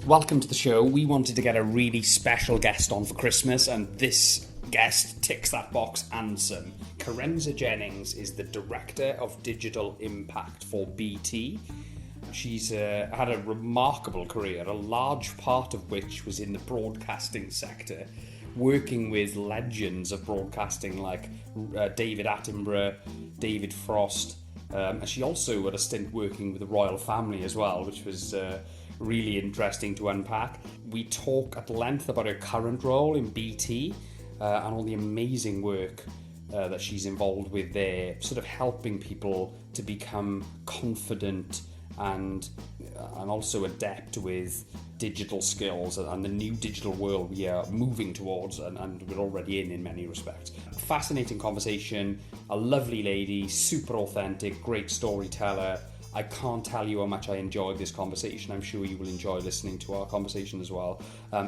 welcome to the show. We wanted to get a really special guest on for Christmas, and this guest ticks that box and some. Kerensa Jennings is the Director of Digital Impact for BT. She's had a remarkable career, a large part of which was in the broadcasting sector, working with legends of broadcasting like David Attenborough, David Frost. She also had a stint working with the royal family as well, which was really interesting to unpack. We talk at length about her current role in BT and all the amazing work that she's involved with there, sort of helping people to become confident and also adept with digital skills and the new digital world we are moving towards and we're already in many respects. Fascinating conversation, a lovely lady, super authentic, great storyteller. I can't tell you how much I enjoyed this conversation. I'm sure you will enjoy listening to our conversation as well.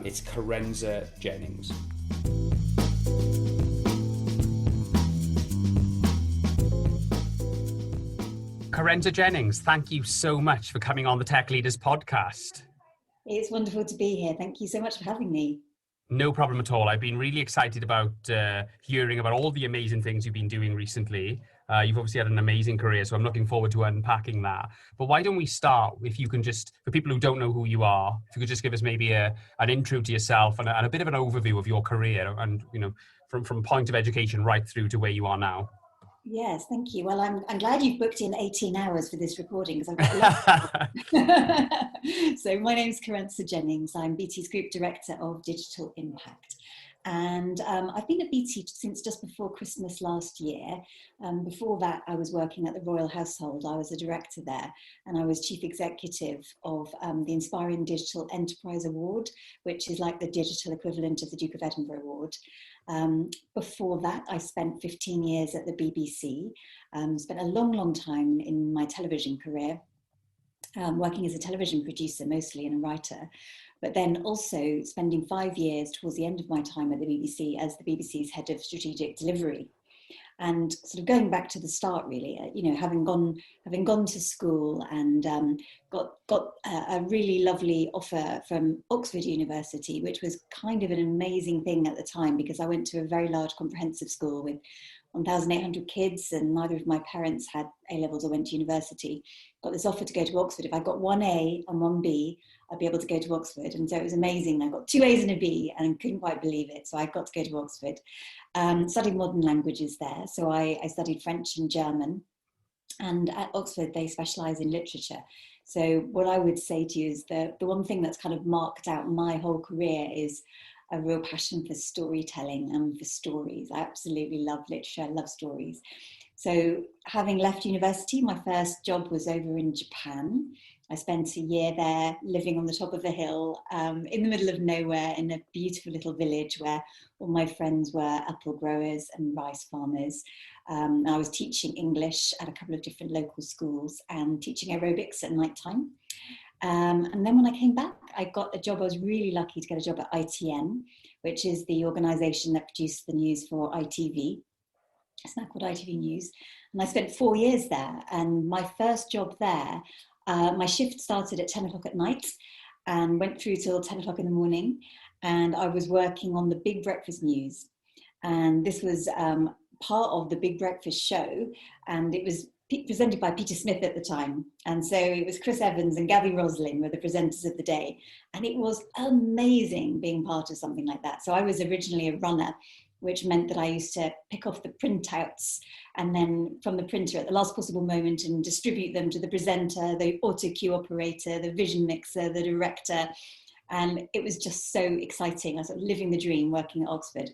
It's Kerensa Jennings. Kerensa Jennings, thank you so much for coming on the Tech Leaders podcast. It's wonderful to be here. Thank you so much for having me. No problem at all. I've been really excited about hearing about all the amazing things you've been doing recently. You've obviously had an amazing career, so I'm looking forward to unpacking that. But why don't we start, if you can just, for people who don't know who you are, if you could just give us maybe an intro to yourself and a bit of an overview of your career and, you know, from point of education right through to where you are now. Yes, thank you. Well, I'm glad you've booked in 18 hours for this recording because I've got So my name's Kerensa Jennings. I'm BT's Group Director of Digital Impact. And I've been at BT since just before Christmas last year. Before that, I was working at the Royal Household. I was a director there, and I was Chief Executive of the Inspiring Digital Enterprise Award, which is like the digital equivalent of the Duke of Edinburgh Award. Before that, I spent 15 years at the BBC, spent a long time in my television career, working as a television producer mostly and a writer, but then also spending 5 years towards the end of my time at the BBC as the BBC's head of strategic delivery. And sort of going back to the start, really, you know, having gone to school and got a really lovely offer from Oxford University, which was kind of an amazing thing at the time because I went to a very large comprehensive school with 1,800 kids, and neither of my parents had A-levels or went to university. Got this offer to go to Oxford. If I got 1A and 1B, I'd be able to go to Oxford. And so it was amazing. I got 2 A's and a B and couldn't quite believe it. So I got to go to Oxford. Studied modern languages there. So I studied French and German. And at Oxford, they specialise in literature. So what I would say to you is the one thing that's kind of marked out my whole career is a real passion for storytelling and for stories. I absolutely love literature, I love stories. So having left university, my first job was over in Japan. I spent a year there living on the top of a hill in the middle of nowhere in a beautiful little village where all my friends were apple growers and rice farmers. I was teaching English at a couple of different local schools and teaching aerobics at night time. And then when I came back, I got a job. I was really lucky to get a job at ITN, which is the organisation that produced the news for ITV. It's now called ITV News. And I spent 4 years there. And my first job there, my shift started at 10 o'clock at night and went through till 10 o'clock in the morning. And I was working on the Big Breakfast News. And this was part of the Big Breakfast show. And it was presented by Peter Smith at the time. And so it was Chris Evans and Gabby Roslin were the presenters of the day. And it was amazing being part of something like that. So I was originally a runner, which meant that I used to pick off the printouts and then from the printer at the last possible moment and distribute them to the presenter, the auto cue operator, the vision mixer, the director. And it was just so exciting. I was sort of living the dream working at Oxford.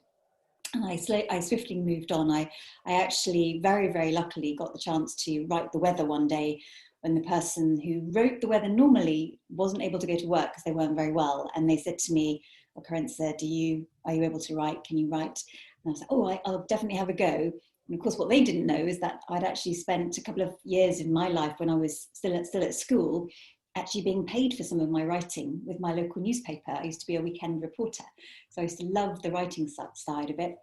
And I swiftly moved on. I actually very luckily got the chance to write the weather one day when the person who wrote the weather normally wasn't able to go to work because they weren't very well. And they said to me, well, Kerensa, are you able to write? Can you write? And I was like, oh, I'll definitely have a go. And of course, what they didn't know is that I'd actually spent a couple of years in my life when I was still at school actually being paid for some of my writing with my local newspaper. I used to be a weekend reporter. So I used to love the writing side of it.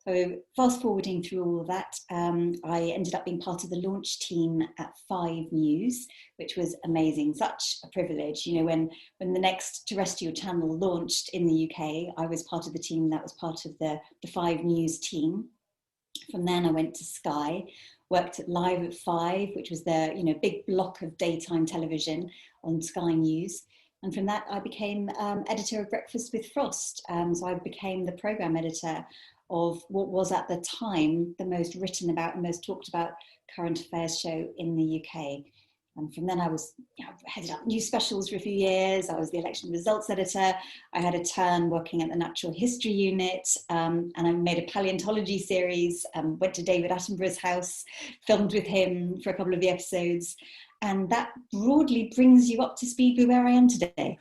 So fast forwarding through all of that, I ended up being part of the launch team at 5 News, which was amazing, such a privilege. You know, when the next terrestrial channel launched in the UK, I was part of the team that was part of the 5 News team. From then I went to Sky, worked at Live at 5, which was their, big block of daytime television on Sky News. And from that, I became editor of Breakfast with Frost. So I became the programme editor of what was at the time the most written about and most talked about current affairs show in the UK. And from then I was headed up news specials for a few years. I was the election results editor. I had a turn working at the natural history unit, and I made a paleontology series, went to David Attenborough's house, filmed with him for a couple of the episodes. And that broadly brings you up to speed with where I am today.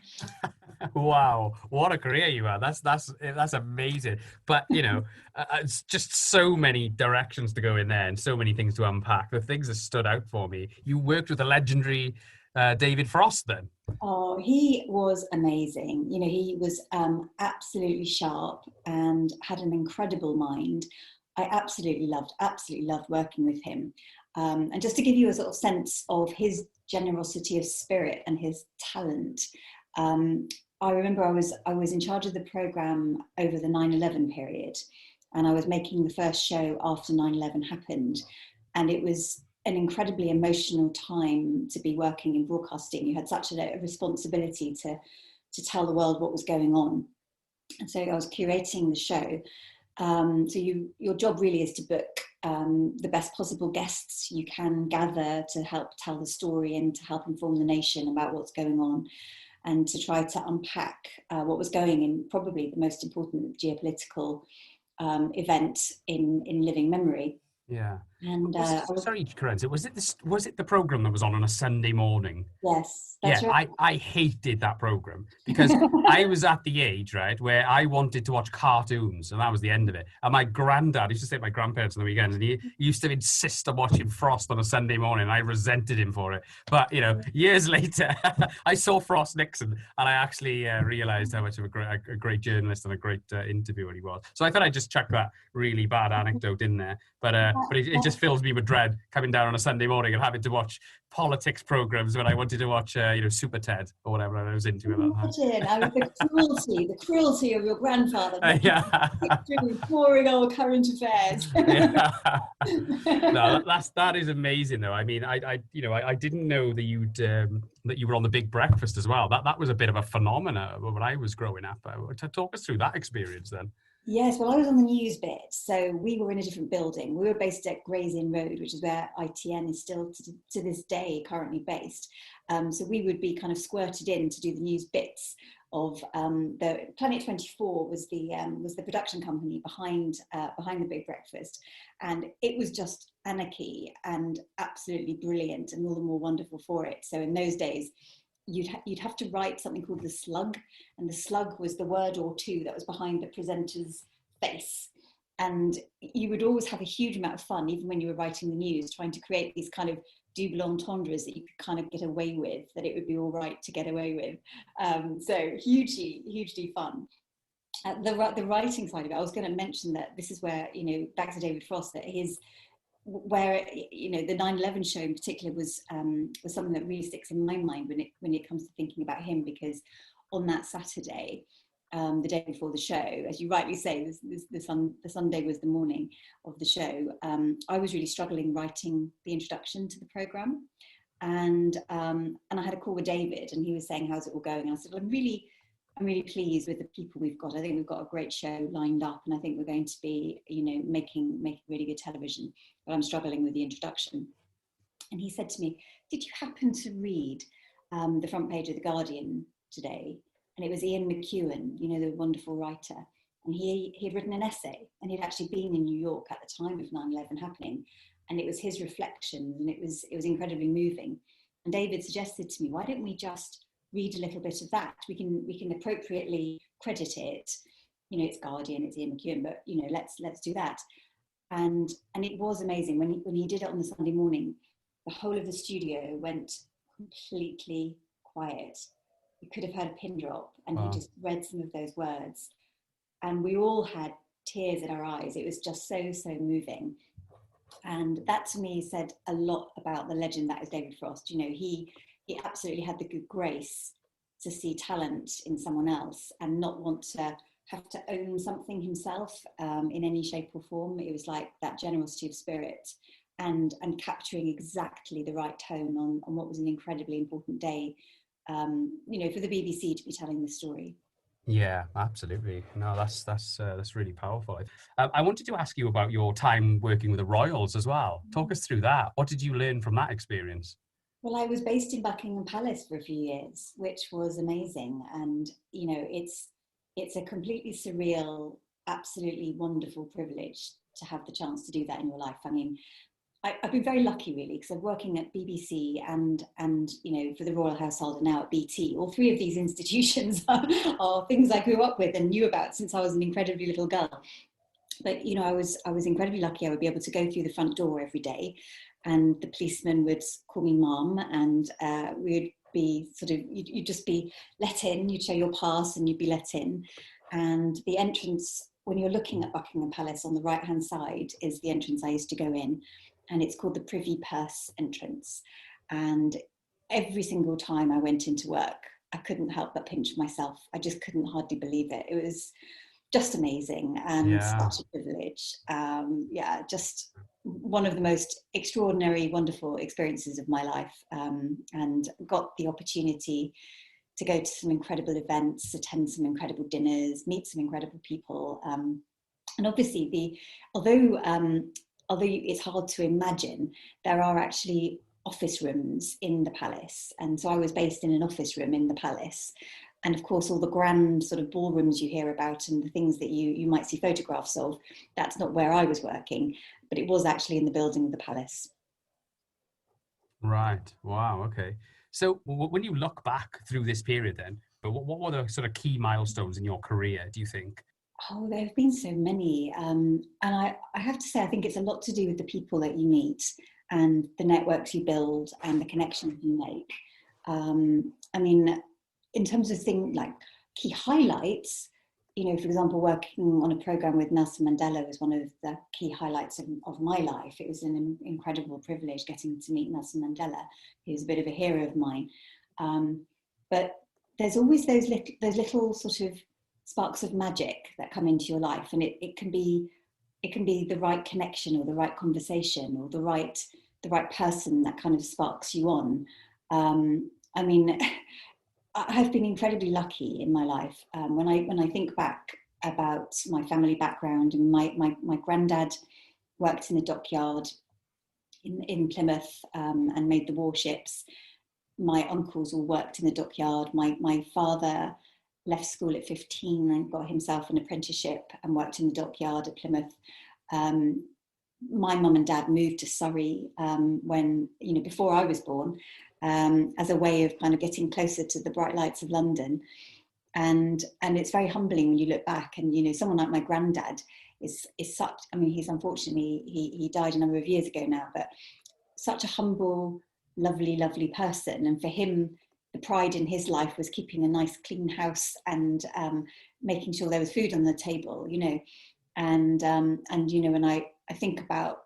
Wow, what a career you had. That's amazing. But it's just so many directions to go in there and so many things to unpack. The things that stood out for me, you worked with the legendary David Frost then. Oh, he was amazing. He was absolutely sharp and had an incredible mind. I absolutely loved working with him. And just to give you a sort of sense of his generosity of spirit and his talent, I remember I was in charge of the programme over the 9/11 period, and I was making the first show after 9/11 happened. And it was an incredibly emotional time to be working in broadcasting. You had such a responsibility to tell the world what was going on. And so I was curating the show. So your job really is to book the best possible guests you can gather to help tell the story and to help inform the nation about what's going on, and to try to unpack what was going in probably the most important geopolitical event in living memory. Yeah. And sorry, Kerensa, was it the program that was on a Sunday morning? Yes, that's right. I hated that program because I was at the age, right, where I wanted to watch cartoons, and that was the end of it. And my granddad used to stay at my grandparents on the weekends, and he used to insist on watching Frost on a Sunday morning. And I resented him for it. But years later, I saw Frost Nixon, and I actually realised how much of a great journalist and a great interviewer he was. So I thought I'd just chuck that really bad anecdote in there. But it just fills me with dread coming down on a Sunday morning and having to watch politics programs when I wanted to watch, Super Ted or whatever I was into. Imagine the cruelty of your grandfather. Yeah. Boring old current affairs. Yeah. No, that is amazing though. I mean, I didn't know that that you were on the Big Breakfast as well. That was a bit of a phenomena when I was growing up. Talk us through that experience then. Yes, well, I was on the news bit, so we were in a different building. We were based at Gray's Inn Road, which is where ITN is still to this day currently based. So we would be kind of squirted in to do the news bits of the Planet 24 was the production company behind the Big Breakfast, and it was just anarchy and absolutely brilliant, and all the more wonderful for it. So in those days, you'd have to write something called the Slug, and the Slug was the word or two that was behind the presenter's face. And you would always have a huge amount of fun, even when you were writing the news, trying to create these kind of double entendres that you could kind of get away with, that it would be all right to get away with. So hugely fun. The writing side of it, I was going to mention that this is where, back to David Frost, that where the 9/11 show in particular was something that really sticks in my mind when it comes to thinking about him, because on that Saturday, the day before the show, as you rightly say, the Sunday was the morning of the show. I was really struggling writing the introduction to the program, and I had a call with David, and he was saying, "How's it all going?" And I said, "I'm really pleased with the people we've got. I think we've got a great show lined up, and I think we're going to be, making really good television. But I'm struggling with the introduction." And he said to me, "Did you happen to read the front page of The Guardian today?" And it was Ian McEwan, the wonderful writer. And he had written an essay, and he'd actually been in New York at the time of 9/11 happening. And it was his reflections, and it was incredibly moving. And David suggested to me, "Why don't we just read a little bit of that? We can appropriately credit it. It's Guardian, it's Ian McEwan, but let's do that." And it was amazing when he did it on the Sunday morning. The whole of the studio went completely quiet. You could have heard a pin drop, and he just read some of those words, and we all had tears in our eyes. It was just so, so moving. And that to me said a lot about the legend that is David Frost. You know, he absolutely had the good grace to see talent in someone else and not want to have to own something himself in any shape or form. It was like that generosity of spirit and capturing exactly the right tone on what was an incredibly important day, you know, for the BBC to be telling the story. Yeah, absolutely. No, that's really powerful. I wanted to ask you about your time working with the Royals as well. Talk us through that. What did you learn from that experience? Well, I was based in Buckingham Palace for a few years, which was amazing. And, you know, it's a completely surreal, absolutely wonderful privilege to have the chance to do that in your life. I mean, I've been very lucky, really, because I'm working at BBC and you know, for the Royal Household and now at BT. All three of these institutions are things I grew up with and knew about since I was an incredibly little girl. But you know, I was incredibly lucky. I would be able to go through the front door every day, and the policeman would call me mum, and we'd be sort of you'd just be let in. You'd show your pass, and you'd be let in. And the entrance, when you're looking at Buckingham Palace on the right hand side, is the entrance I used to go in, and it's called the Privy Purse entrance. And every single time I went into work, I couldn't help but pinch myself. I just couldn't hardly believe it. It was just amazing and such a privilege. Yeah, just one of the most extraordinary, wonderful experiences of my life, and got the opportunity to go to some incredible events, attend some incredible dinners, meet some incredible people. And obviously, although it's hard to imagine, there are actually office rooms in the palace. And so I was based in an office room in the palace. And of course, all the grand sort of ballrooms you hear about and the things that you might see photographs of, that's not where I was working, but it was actually in the building of the palace. Right. Wow. Okay. So when you look back through this period then, but what were the sort of key milestones in your career, do you think? Oh, there have been so many. And I have to say, I think it's a lot to do with the people that you meet and the networks you build and the connections you make. I mean, in terms of things like key highlights, you know, for example, working on a program with Nelson Mandela was one of the key highlights of my life. It was an incredible privilege getting to meet Nelson Mandela. He was a bit of a hero of mine. But there's always those little sort of sparks of magic that come into your life, and it can be the right connection or the right conversation or the right person that kind of sparks you on. I mean, I've been incredibly lucky in my life. When I think back about my family background, and my granddad worked in the dockyard in Plymouth and made the warships. My uncles all worked in the dockyard. My father left school at 15 and got himself an apprenticeship and worked in the dockyard at Plymouth. My mum and dad moved to Surrey when, you know, before I was born, as a way of kind of getting closer to the bright lights of London. And it's very humbling when you look back, and, you know, someone like my granddad is such, I mean, he's unfortunately, he died a number of years ago now, but such a humble, lovely person. And for him, the pride in his life was keeping a nice clean house and making sure there was food on the table, you know. And you know, when I think about,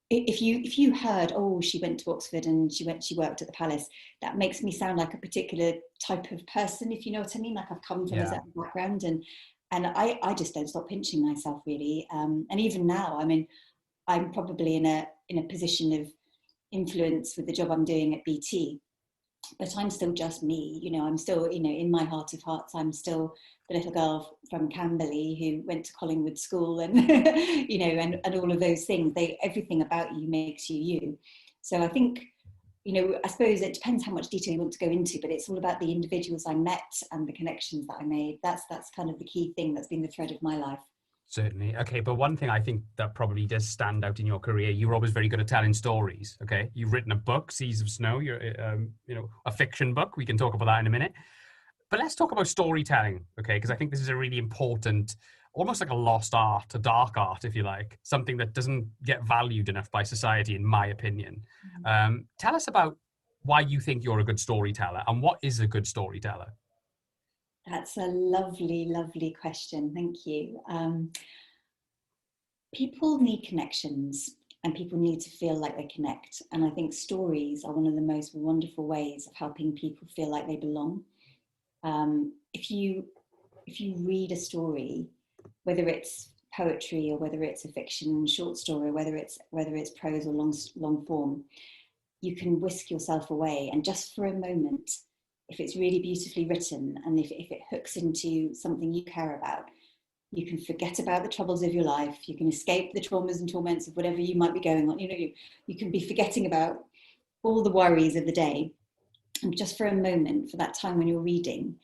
if you heard, oh, she went to Oxford and she worked at the palace, that makes me sound like a particular type of person, if you know what I mean. Like, I've come from a certain background, and I just don't stop pinching myself, really. And even now, I mean, I'm probably in a position of influence with the job I'm doing at BT, but I'm still just me, you know. I'm still, you know, in my heart of hearts, I'm still the little girl from Camberley who went to Collingwood School, and you know, and all of those things. Everything about you makes you you. So I think, you know, I suppose it depends how much detail you want to go into, but it's all about the individuals I met and the connections that I made. That's kind of the key thing that's been the thread of my life. Certainly. Okay, but one thing I think that probably does stand out in your career, you were always very good at telling stories. Okay, you've written a book, Seas of Snow. You're, you know, a fiction book. We can talk about that in a minute. But let's talk about storytelling, okay? Because I think this is a really important, almost like a lost art, a dark art, if you like, something that doesn't get valued enough by society, in my opinion. Tell us about why you think you're a good storyteller, and what is a good storyteller? That's a lovely question. Thank you. People need connections, and people need to feel like they connect. And I think stories are one of the most wonderful ways of helping people feel like they belong. If you read a story, whether it's poetry or whether it's a fiction short story, whether it's prose or long form, you can whisk yourself away, and just for a moment, if it's really beautifully written and if it hooks into something you care about, you can forget about the troubles of your life. You can escape the traumas and torments of whatever you might be going on. You can be forgetting about all the worries of the day, and just for a moment, for that time when you're reading,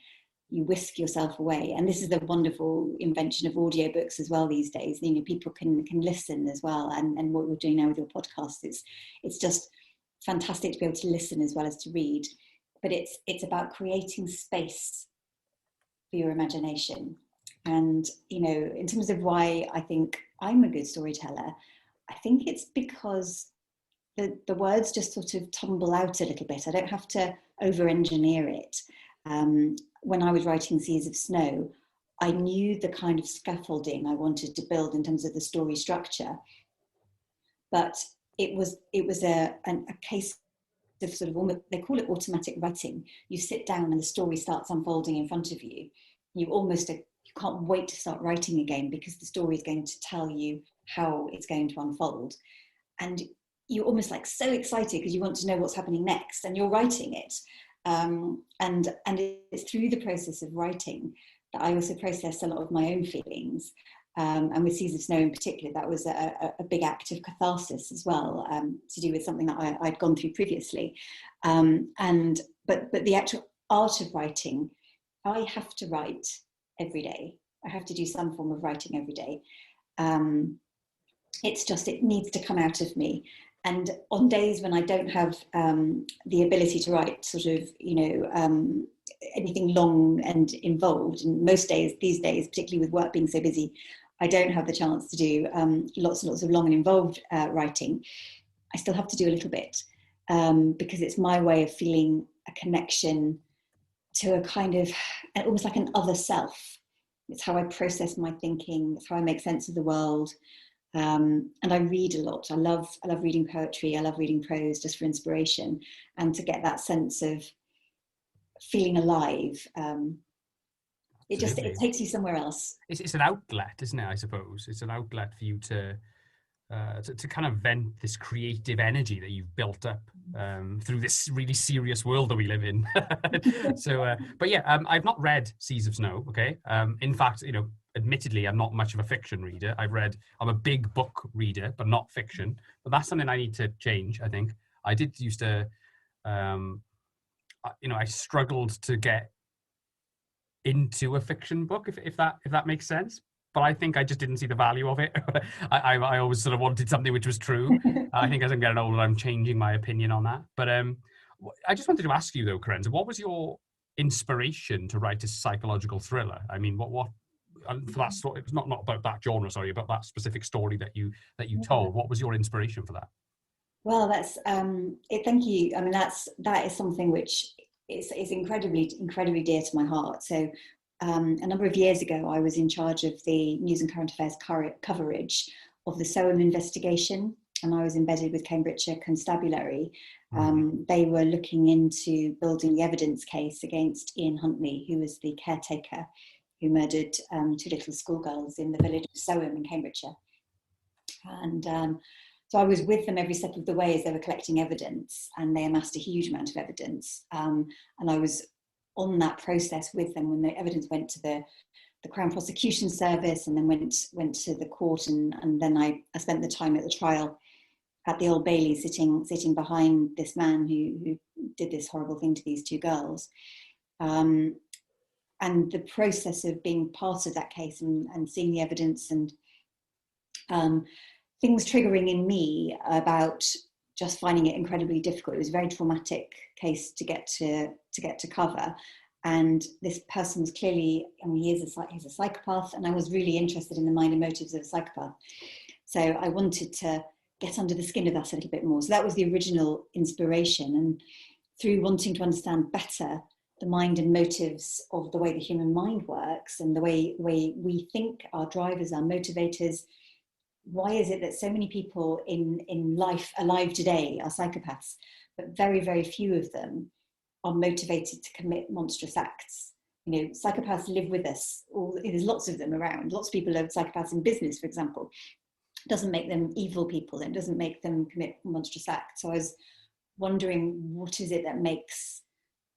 you whisk yourself away. And this is the wonderful invention of audiobooks as well these days. People can listen as well, and what you're doing now with your podcast, it's just fantastic to be able to listen as well as to read. But it's about creating space for your imagination. And in terms of why I think I'm a good storyteller, I think it's because the words just sort of tumble out a little bit. I don't have to over-engineer it. When I was writing Seas of Snow, I knew the kind of scaffolding I wanted to build in terms of the story structure, but it was a case of sort of almost, they call it automatic writing. You sit down and the story starts unfolding in front of you. You can't wait to start writing again, because the story is going to tell you how it's going to unfold, and you're almost like so excited because you want to know what's happening next, and you're writing it. And it's through the process of writing that I also process a lot of my own feelings. And with Seas of Snow in particular, that was a big act of catharsis as well, to do with something that I'd gone through previously. But the actual art of writing, I have to write every day. I have to do some form of writing every day. It needs to come out of me. And on days when I don't have the ability to write sort of, anything long and involved, and most days these days, particularly with work being so busy, I don't have the chance to do lots and lots of long and involved writing. I still have to do a little bit, because it's my way of feeling a connection to a kind of, almost like an other self. It's how I process my thinking. It's how I make sense of the world. And I read a lot. I love reading poetry. I love reading prose just for inspiration, and to get that sense of feeling alive. It takes you somewhere else. It's an outlet, isn't it? I suppose it's an outlet for you to kind of vent this creative energy that you've built up through this really serious world that we live in. So, but yeah, I've not read Seas of Snow. Okay, in fact, admittedly, I'm not much of a fiction reader. I'm a big book reader, but not fiction. But that's something I need to change, I think. I did used to, I struggled to get into a fiction book, if that makes sense. But I think I just didn't see the value of it. I always sort of wanted something which was true. I think as I'm getting older, I'm changing my opinion on that. But I just wanted to ask you though, Kerensa, what was your inspiration to write a psychological thriller? I mean, what for that story? It's not about that genre, sorry, about that specific story that you told. What was your inspiration for that? Well, that's thank you. I mean, that is something which is incredibly dear to my heart. So a number of years ago, I was in charge of the news and current affairs coverage of the Soham investigation, and I was embedded with Cambridgeshire Constabulary. They were looking into building the evidence case against Ian Huntley, who was the caretaker who murdered two little schoolgirls in the village of Soham in Cambridgeshire. And so I was with them every step of the way as they were collecting evidence, and they amassed a huge amount of evidence. And I was on that process with them when the evidence went to the Crown Prosecution Service, and then went to the court, and then I spent the time at the trial at the Old Bailey, sitting behind this man who did this horrible thing to these two girls. And the process of being part of that case and seeing the evidence and things triggering in me about just finding it incredibly difficult. It was a very traumatic case to get to cover. And this person was clearly, he's a psychopath, and I was really interested in the mind and motives of a psychopath. So I wanted to get under the skin of that a little bit more. So that was the original inspiration. And through wanting to understand better the mind and motives of the way the human mind works and the way we think, our drivers, our motivators, why is it that so many people in life alive today are psychopaths, but very, very few of them are motivated to commit monstrous acts? You know, psychopaths live with us. There's lots of them around. Lots of people are psychopaths in business, for example. It doesn't make them evil people. It doesn't make them commit monstrous acts. So I was wondering, what is it that makes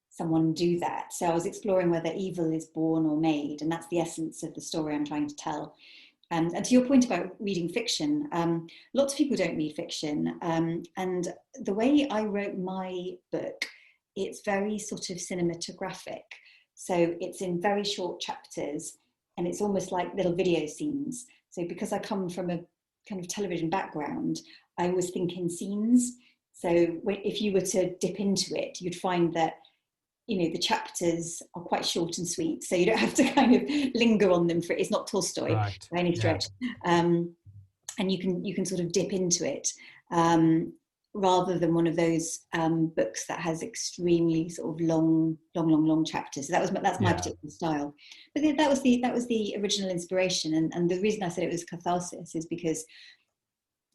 someone do that? So I was exploring whether evil is born or made, and that's the essence of the story I'm trying to tell. And to your point about reading fiction, lots of people don't read fiction. And the way I wrote my book, it's very sort of cinematographic. So it's in very short chapters, and it's almost like little video scenes. So because I come from a kind of television background, I was thinking scenes. So if you were to dip into it, you'd find that, you know, the chapters are quite short and sweet, so you don't have to kind of linger on them. It's not Tolstoy by any stretch. And you can sort of dip into it, rather than one of those books that has extremely sort of long chapters. So that's my particular style. But that was the original inspiration, and the reason I said it was catharsis is because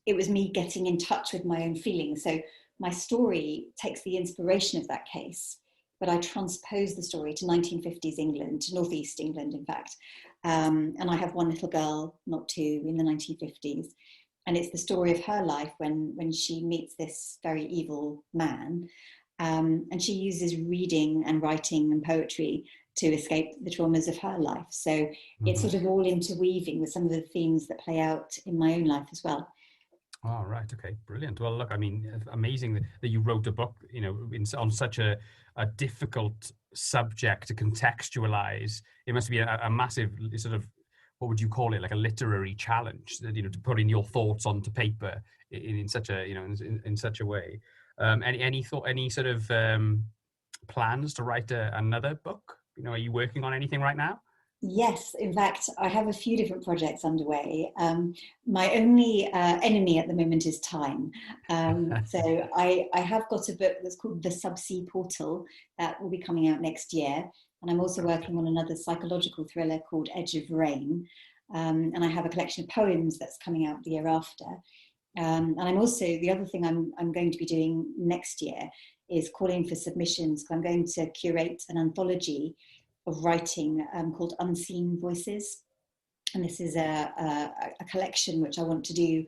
it was me getting in touch with my own feelings. So my story takes the inspiration of that case, but I transpose the story to 1950s England, to Northeast England, in fact. And I have one little girl, not two, in the 1950s. And it's the story of her life when she meets this very evil man. And she uses reading and writing and poetry to escape the traumas of her life. So it's sort of all interweaving with some of the themes that play out in my own life as well. Oh, right. Okay. Brilliant. Well, look, I mean, amazing that you wrote a book, you know, on such a difficult subject to contextualize. It must be a massive sort of, what would you call it, like a literary challenge, you know, to put in your thoughts onto paper in such a, you know, in such a way. Any sort of plans to write another book? You know, are you working on anything right now? Yes, in fact, I have a few different projects underway. My only enemy at the moment is time. So I have got a book that's called The Subsea Portal that will be coming out next year. And I'm also working on another psychological thriller called Edge of Rain. And I have a collection of poems that's coming out the year after. And I'm also, the other thing I'm going to be doing next year is calling for submissions, because I'm going to curate an anthology of writing called Unseen Voices. And this is a collection which I want to do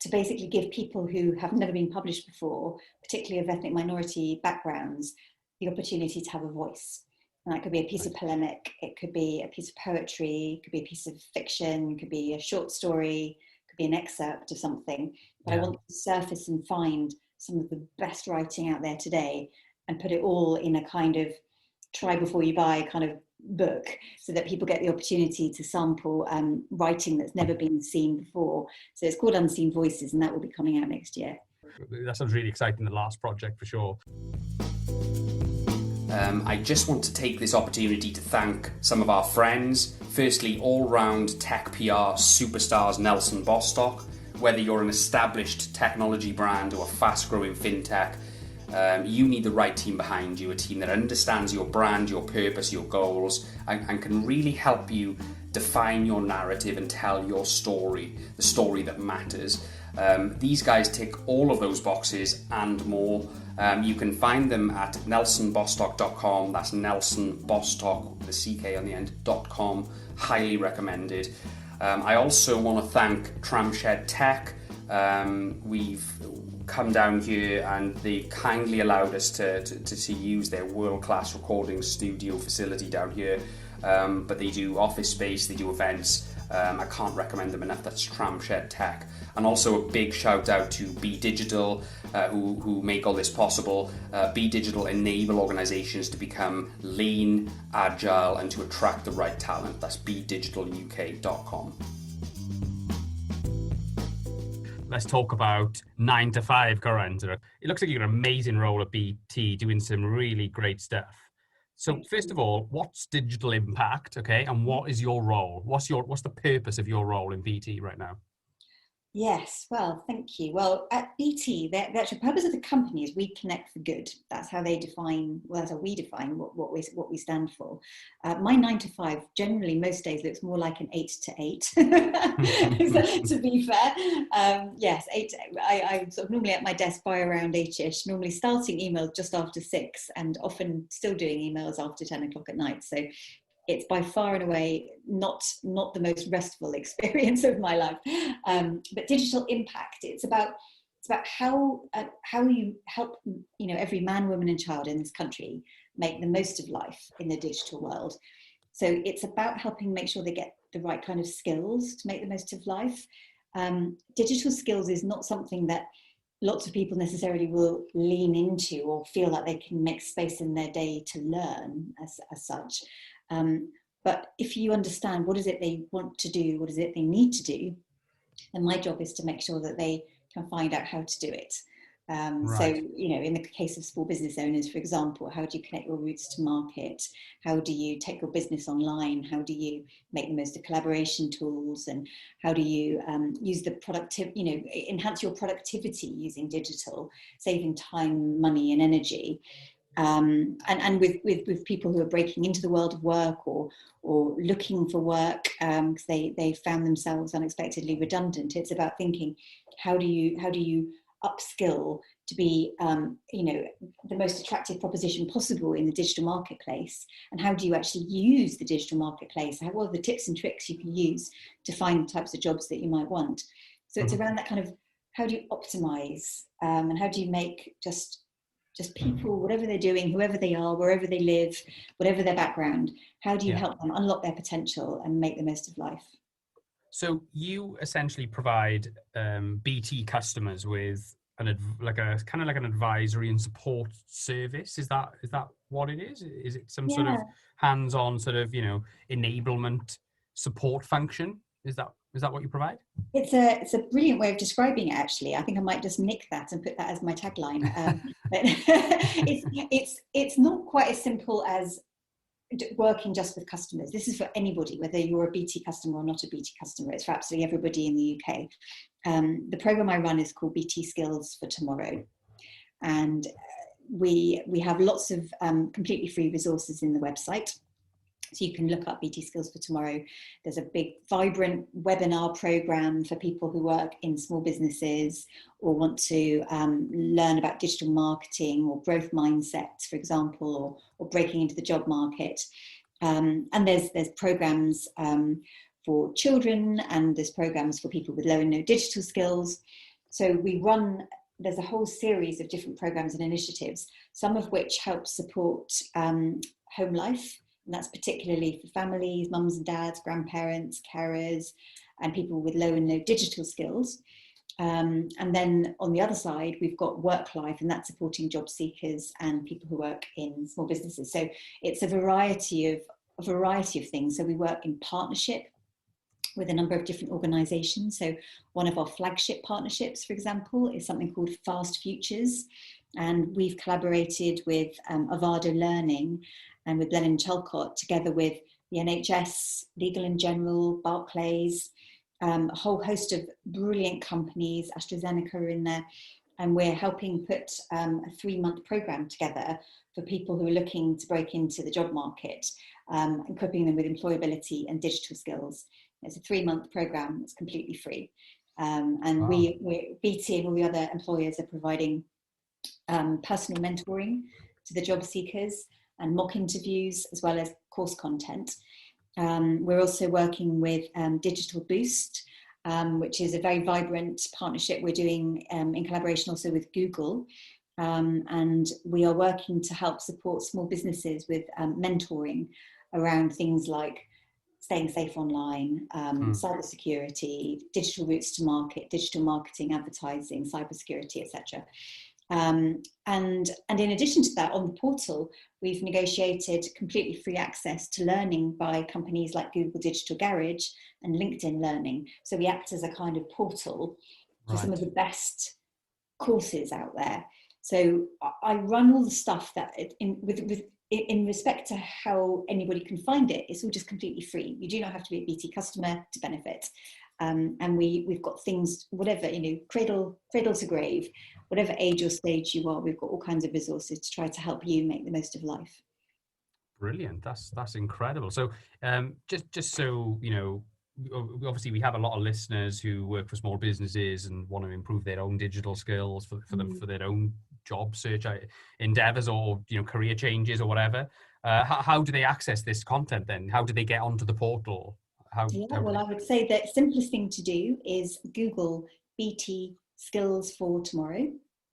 to basically give people who have never been published before, particularly of ethnic minority backgrounds, the opportunity to have a voice. And that could be a piece of polemic, it could be a piece of poetry, it could be a piece of fiction, it could be a short story, it could be an excerpt of something. But I want to surface and find some of the best writing out there today and put it all in a kind of try before you buy kind of book, so that people get the opportunity to sample writing that's never been seen before. So it's called Unseen Voices, and that will be coming out next year. That sounds really exciting, the last project for sure. I just want to take this opportunity to thank some of our friends. Firstly, all-round tech PR superstars Nelson Bostock. Whether you're an established technology brand or a fast-growing fintech, you need the right team behind you, a team that understands your brand, your purpose, your goals, and can really help you define your narrative and tell your story, the story that matters. These guys tick all of those boxes and more. You can find them at nelsonbostock.com. That's Nelson Bostock with a CK on the end, .com. Highly recommended. I also want to thank Tramshed Tech. We've come down here and they kindly allowed us to use their world-class recording studio facility down here. But they do office space, they do events. I can't recommend them enough. That's Tramshed Tech. And also a big shout out to Be Digital, who make all this possible. Be Digital enable organizations to become lean, agile, and to attract the right talent. That's bedigitaluk.com. Let's talk about 9 to 5, Kerensa. It looks like you've got an amazing role at BT, doing some really great stuff. So first of all, what's digital impact, okay? And what is your role? What's the purpose of your role in BT right now? Yes, well, thank you. Well, at BT, the actual purpose of the company is we connect for good. That's how they define, well, that's how we define what we stand for. My 9 to 5, generally most days looks more like an 8 to 8, to be fair. Yes, 8 to 8. I'm sort of normally at my desk by around 8ish, normally starting emails just after 6 and often still doing emails after 10 o'clock at night. So it's by far and away not the most restful experience of my life. But digital impact, it's about how you help, every man, woman and child in this country make the most of life in the digital world. So it's about helping make sure they get the right kind of skills to make the most of life. Digital skills is not something that lots of people necessarily will lean into or feel that they can make space in their day to learn as such. But if you understand what is it they want to do, what is it they need to do, then my job is to make sure that they can find out how to do it. Right. So, in the case of small business owners, for example, how do you connect your routes to market? How do you take your business online? How do you make the most of collaboration tools? And how do you use the enhance your productivity using digital, saving time, money and energy? And with people who are breaking into the world of work or looking for work because they found themselves unexpectedly redundant. It's about thinking, how do you upskill to be the most attractive proposition possible in the digital marketplace, and how do you actually use the digital marketplace? What are the tips and tricks you can use to find the types of jobs that you might want? So it's around that kind of, how do you optimize and how do you make just people, whatever they're doing, whoever they are, wherever they live, whatever their background, how do you help them unlock their potential and make the most of life? So you essentially provide BT customers with an advisory and support service. Is that what it is? Is it some sort of hands-on sort of enablement support function? Is that what you provide? It's a brilliant way of describing it, actually. I think I might just nick that and put that as my tagline. But it's not quite as simple as working just with customers. This is for anybody, whether you're a BT customer or not a BT customer. It's for absolutely everybody in the UK. The program I run is called BT Skills for Tomorrow, and we have lots of completely free resources in the website. So you can look up BT Skills for Tomorrow. There's a big, vibrant webinar program for people who work in small businesses or want to learn about digital marketing or growth mindsets, for example, or breaking into the job market. And there's programs for children, and there's programs for people with low and no digital skills. So there's a whole series of different programs and initiatives, some of which help support home life. And that's particularly for families, mums and dads, grandparents, carers, and people with low and no digital skills. And then on the other side, we've got work life, and that's supporting job seekers and people who work in small businesses. So it's a variety of things. So we work in partnership with a number of different organisations. So one of our flagship partnerships, for example, is something called Fast Futures. And we've collaborated with Avado Learning and with Lennon Chalcott, together with the NHS, Legal & General, Barclays, a whole host of brilliant companies, AstraZeneca are in there, and we're helping put a 3-month program together for people who are looking to break into the job market, equipping them with employability and digital skills. It's a 3-month program that's completely free. And wow. we BT and all the other employers are providing personal mentoring to the job seekers and mock interviews, as well as course content. We're also working with Digital Boost, which is a very vibrant partnership we're doing in collaboration also with Google. And we are working to help support small businesses with mentoring around things like staying safe online, cybersecurity, digital routes to market, digital marketing, advertising, cybersecurity, etc. And in addition to that, on the portal, we've negotiated completely free access to learning by companies like Google Digital Garage and LinkedIn Learning. So we act as a kind of portal for some of the best courses out there. So I run all the stuff that in respect to how anybody can find it, it's all just completely free. You do not have to be a BT customer to benefit. And we've got things, whatever, cradle to grave, whatever age or stage you are, we've got all kinds of resources to try to help you make the most of life. Brilliant. That's incredible. So just so obviously we have a lot of listeners who work for small businesses and want to improve their own digital skills for their own job search endeavors, or career changes or whatever. How do they access this content then? How do they get onto the portal? I would say the simplest thing to do is Google BT skills for tomorrow.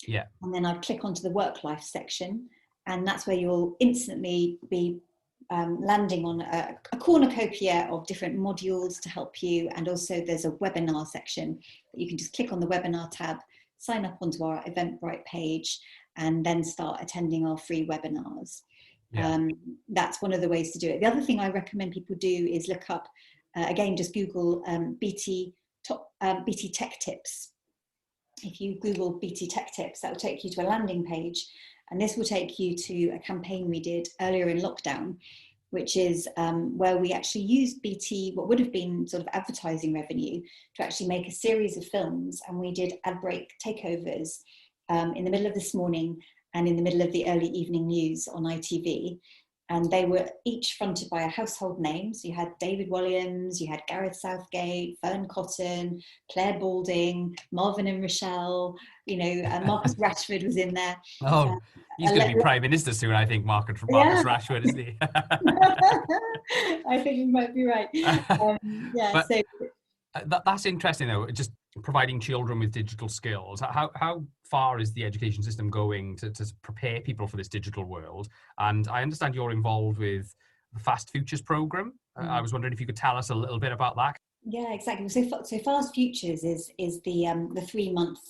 Yeah. And then I'd click onto the work life section, and that's where you'll instantly be landing on a cornucopia of different modules to help you. And also there's a webinar section that you can just click on the webinar tab, sign up onto our Eventbrite page, and then start attending our free webinars. Yeah. That's one of the ways to do it. The other thing I recommend people do is look up, again, just Google BT Tech Tips. If you Google BT Tech Tips, that will take you to a landing page, and this will take you to a campaign we did earlier in lockdown, which is where we actually used BT, what would have been sort of advertising revenue, to actually make a series of films. And we did ad break takeovers in the middle of This Morning and in the middle of the early evening news on ITV. And they were each fronted by a household name. So you had David Williams, you had Gareth Southgate, Fern Cotton, Claire Balding, Marvin and Rochelle, Marcus Rashford was in there. Oh, he's going to be Prime Minister soon, I think, Marcus Rashford, isn't he? I think you might be right. That's interesting, though, just providing children with digital skills. How far is the education system going to prepare people for this digital world? And I understand you're involved with the Fast Futures program. I was wondering if you could tell us a little bit about that. Yeah, exactly. So Fast Futures is the 3-month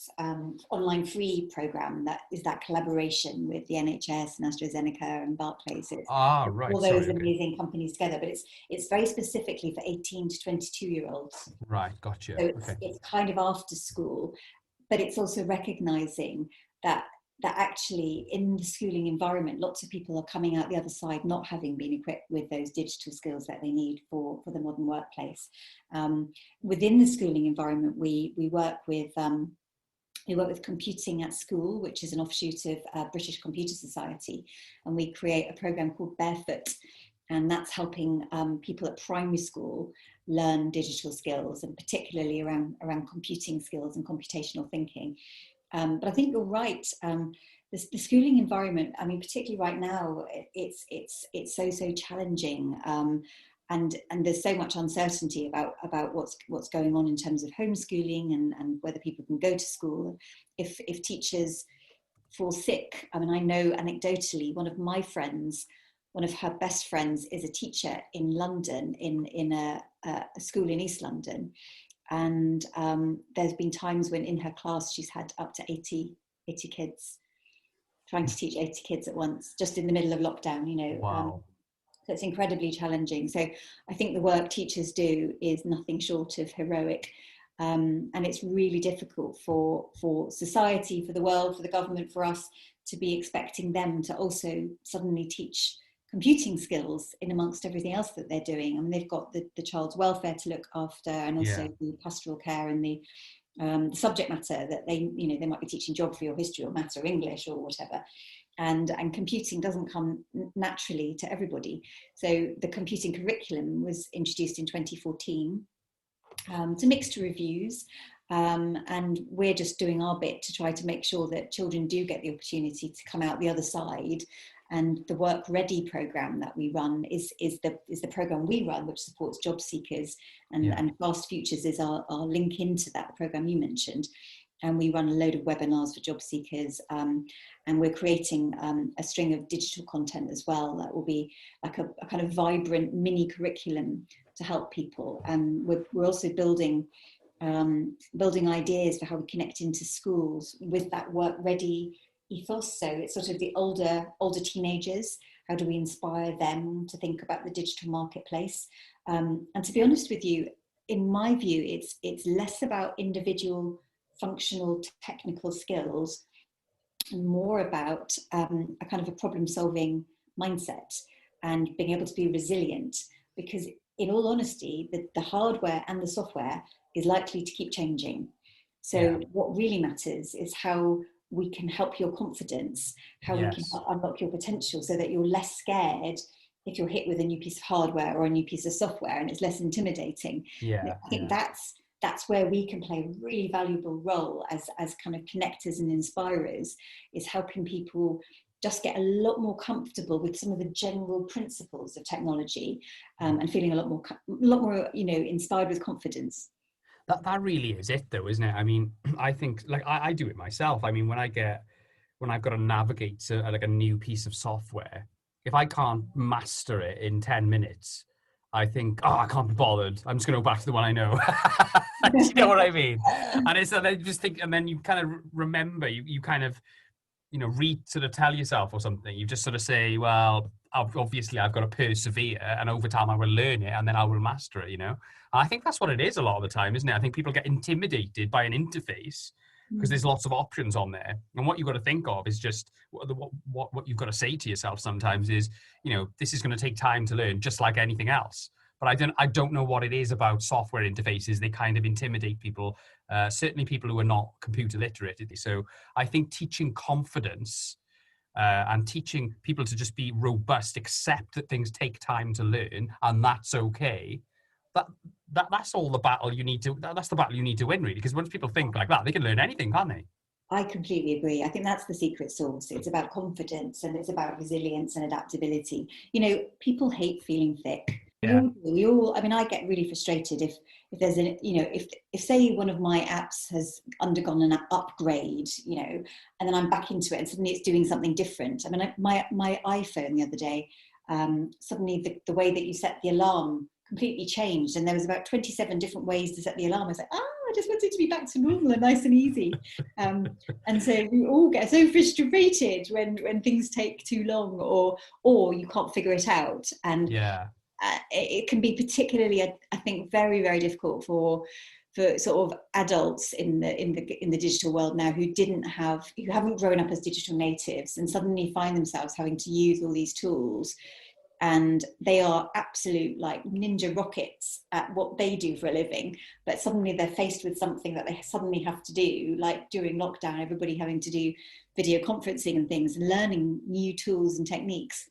online free program that is that collaboration with the NHS and AstraZeneca and Barclays. Right. All those amazing companies together, but it's very specifically for 18 to 22-year-olds. Right, gotcha. So it's kind of after school, but it's also recognizing that actually in the schooling environment, lots of people are coming out the other side not having been equipped with those digital skills that they need for the modern workplace. Within the schooling environment, we work with Computing at School, which is an offshoot of British Computer Society, and we create a program called Barefoot, and that's helping people at primary school learn digital skills, and particularly around computing skills and computational thinking. But I think you're right. The schooling environment, I mean, particularly right now, it's so challenging, and there's so much uncertainty about what's going on in terms of homeschooling and whether people can go to school. If teachers fall sick, I mean, I know anecdotally, one of her best friends is a teacher in London in a school in East London. And there's been times when in her class she's had up to 80 kids, trying to teach 80 kids at once, just in the middle of lockdown, Wow. So it's incredibly challenging. So I think the work teachers do is nothing short of heroic. And it's really difficult for society, for the world, for the government, for us to be expecting them to also suddenly teach computing skills in amongst everything else that they're doing. I mean, they've got the child's welfare to look after, and also the pastoral care and the subject matter that they might be teaching geography or history or maths or English or whatever. And computing doesn't come naturally to everybody. So the computing curriculum was introduced in 2014 to mixed reviews. And we're just doing our bit to try to make sure that children do get the opportunity to come out the other side. And the Work Ready program that we run is the program we run, which supports job seekers, and Fast Futures is our link into that program you mentioned. And we run a load of webinars for job seekers, and we're creating a string of digital content as well that will be like a kind of vibrant mini curriculum to help people. And we're also building ideas for how we connect into schools with that Work Ready ethos. So it's sort of the older teenagers. How do we inspire them to think about the digital marketplace? And to be honest with you, in my view, it's less about individual functional technical skills and more about a kind of a problem-solving mindset and being able to be resilient. Because in all honesty, the hardware and the software is likely to keep changing. So what really matters is how we can help your confidence, how we can unlock your potential so that you're less scared if you're hit with a new piece of hardware or a new piece of software, and it's less intimidating. I think that's where we can play a really valuable role as kind of connectors and inspirers, is helping people just get a lot more comfortable with some of the general principles of technology, and feeling a lot more, you know, inspired with confidence. That really is it, though, isn't it? I mean, I think, like, I do it myself. I mean, when I've got to navigate to like a new piece of software, if I can't master it in 10 minutes, I think, oh, I can't be bothered. I'm just going to go back to the one I know. You know what I mean? And it's, and I just think, and then you kind of remember, you kind of, you know, sort of tell yourself or something. You just sort of say, well, obviously I've got to persevere, and over time I will learn it, and then I will master it, you know? And I think that's what it is a lot of the time, isn't it? I think people get intimidated by an interface because there's lots of options on there. And what you've got to think of is just what you've got to say to yourself sometimes is, you know, this is going to take time to learn, just like anything else. But I don't know what it is about software interfaces. They kind of intimidate people, certainly people who are not computer literate. So I think teaching confidence and teaching people to just be robust, accept that things take time to learn, and that's okay. That's all the battle you need to. That's the battle you need to win, really. Because once people think like that, they can learn anything, can't they? I completely agree. I think that's the secret sauce. It's about confidence, and it's about resilience and adaptability. You know, people hate feeling thick. We all, I mean, I get really frustrated if there's a, you know, if say one of my apps has undergone an upgrade, you know, and then I'm back into it and suddenly it's doing something different. I mean, my iPhone the other day, suddenly the way that you set the alarm completely changed, and there was about 27 different ways to set the alarm. I was like, I just want it to be back to normal and nice and easy. And so we all get so frustrated when things take too long, or you can't figure it out. And it can be particularly, I think, very, very difficult for sort of adults in the digital world now who haven't grown up as digital natives and suddenly find themselves having to use all these tools, and they are absolute like ninja rockets at what they do for a living, but suddenly they're faced with something that they suddenly have to do, like during lockdown, everybody having to do video conferencing and things, and learning new tools and techniques.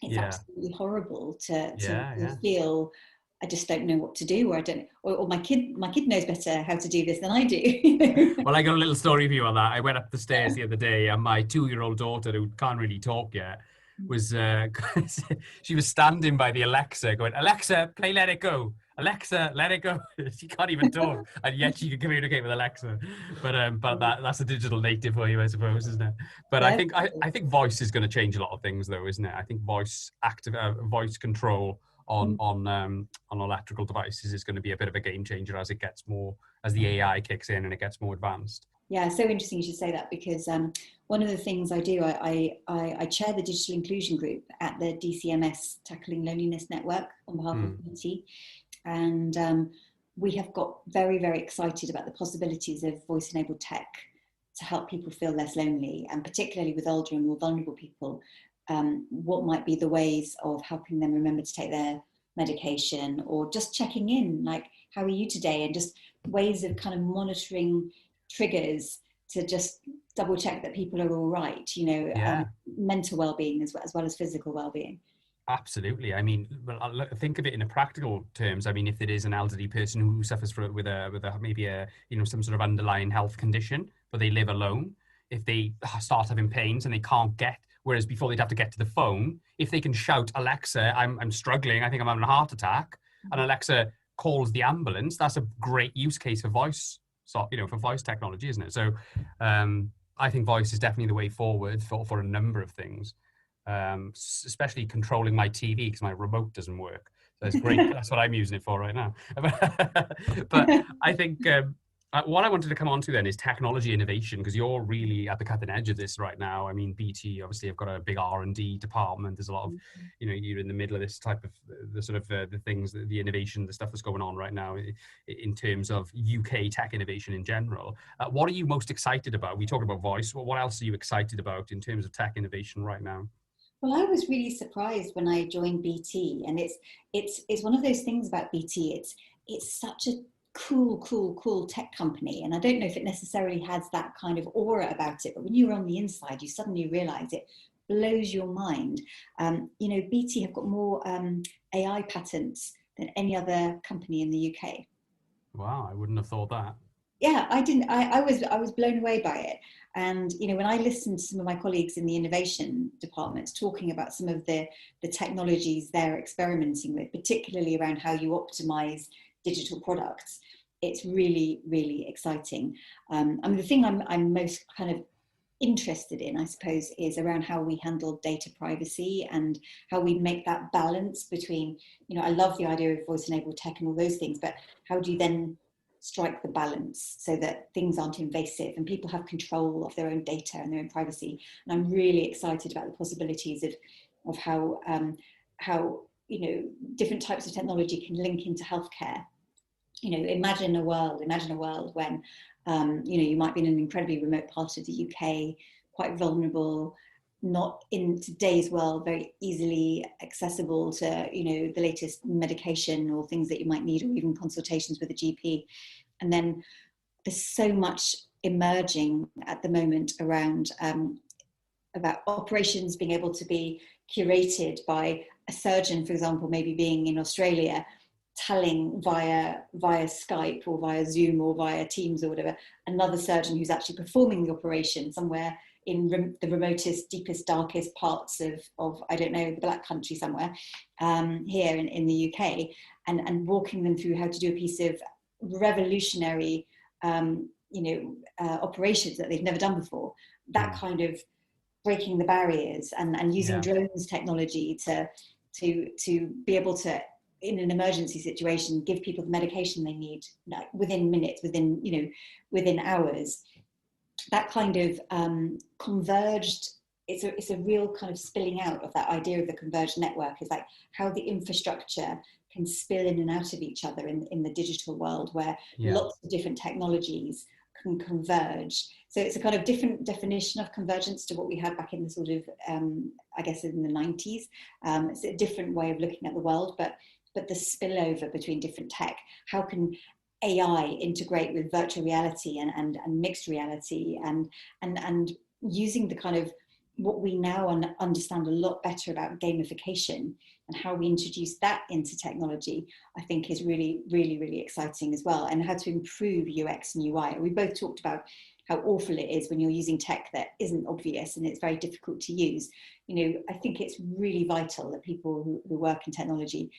It's absolutely horrible to feel I just don't know what to do, or my kid knows better how to do this than I do. Well, I got a little story for you on that. I went up the stairs the other day, and my 2-year-old daughter, who can't really talk yet, was she was standing by the Alexa going, Alexa, play Let It Go. Alexa, let it go. She can't even talk, and yet she can communicate with Alexa. But that's a digital native for you, I suppose, isn't it? But I think voice is going to change a lot of things, though, isn't it? I think voice control on electrical devices is going to be a bit of a game changer as the AI kicks in and it gets more advanced. Yeah, so interesting you should say that, because one of the things I do, I chair the digital inclusion group at the DCMS Tackling Loneliness Network on behalf of the community. And we have got very, very excited about the possibilities of voice-enabled tech to help people feel less lonely, and particularly with older and more vulnerable people, what might be the ways of helping them remember to take their medication, or just checking in, like, how are you today? And just ways of kind of monitoring triggers to just double check that people are all right, you know, mental well-being as well as physical well-being. Absolutely. I mean, think of it in a practical terms. I mean, if it is an elderly person who suffers with maybe some sort of underlying health condition, but they live alone, if they start having pains and they can't get, whereas before they'd have to get to the phone, if they can shout, Alexa, I'm struggling, I think I'm having a heart attack, and Alexa calls the ambulance, that's a great use case for voice. So, you know, for voice technology, isn't it? So I think voice is definitely the way forward for a number of things, especially controlling my TV because my remote doesn't work. So it's great. That's what I'm using it for right now. But I think what I wanted to come on to then is technology innovation, because you're really at the cutting edge of this right now. I mean, BT obviously have got a big R&D department. There's a lot of, you know, you're in the middle of this type of the things, the innovation, the stuff that's going on right now in terms of UK tech innovation in general. What are you most excited about? We talked about voice. What else are you excited about in terms of tech innovation right now? Well, I was really surprised when I joined BT, and it's one of those things about BT. It's such cool tech company. And I don't know if it necessarily has that kind of aura about it, but when you're on the inside, you suddenly realize it blows your mind. You know, BT have got more AI patents than any other company in the UK. Wow, I wouldn't have thought that. Yeah, I didn't. I was blown away by it. And you know, when I listened to some of my colleagues in the innovation departments talking about some of the technologies they're experimenting with, particularly around how you optimize digital products, it's really, really exciting. I mean, the thing I'm most kind of interested in, I suppose, is around how we handle data privacy and how we make that balance between, you know, I love the idea of voice-enabled tech and all those things, but how do you then strike the balance so that things aren't invasive and people have control of their own data and their own privacy? And I'm really excited about the possibilities of how you know, different types of technology can link into healthcare. You know, imagine a world when you know, you might be in an incredibly remote part of the UK, quite vulnerable, not in today's world very easily accessible to, you know, the latest medication or things that you might need, or even consultations with a GP. And then there's so much emerging at the moment around about operations being able to be curated by a surgeon, for example, maybe being in Australia, telling via Skype or via Zoom or via Teams or whatever, another surgeon who's actually performing the operation somewhere in the remotest, deepest, darkest parts of I don't know, the Black Country somewhere, here in the UK, and walking them through how to do a piece of revolutionary, you know, operations that they've never done before. That kind of breaking the barriers and using drones technology to be able to, in an emergency situation, give people the medication they need, like within minutes, within hours. That kind of converged, it's a real kind of spilling out of that idea of the converged network, is like how the infrastructure can spill in and out of each other in the digital world, where lots of different technologies can converge. So it's a kind of different definition of convergence to what we had back in the sort of, I guess in the 90s. It's a different way of looking at the world, but the spillover between different tech. How can AI integrate with virtual reality and mixed reality and using the kind of what we now understand a lot better about gamification and how we introduce that into technology, I think is really, really, really exciting as well. And how to improve UX and UI. We both talked about how awful it is when you're using tech that isn't obvious and it's very difficult to use. You know, I think it's really vital that people who work in technology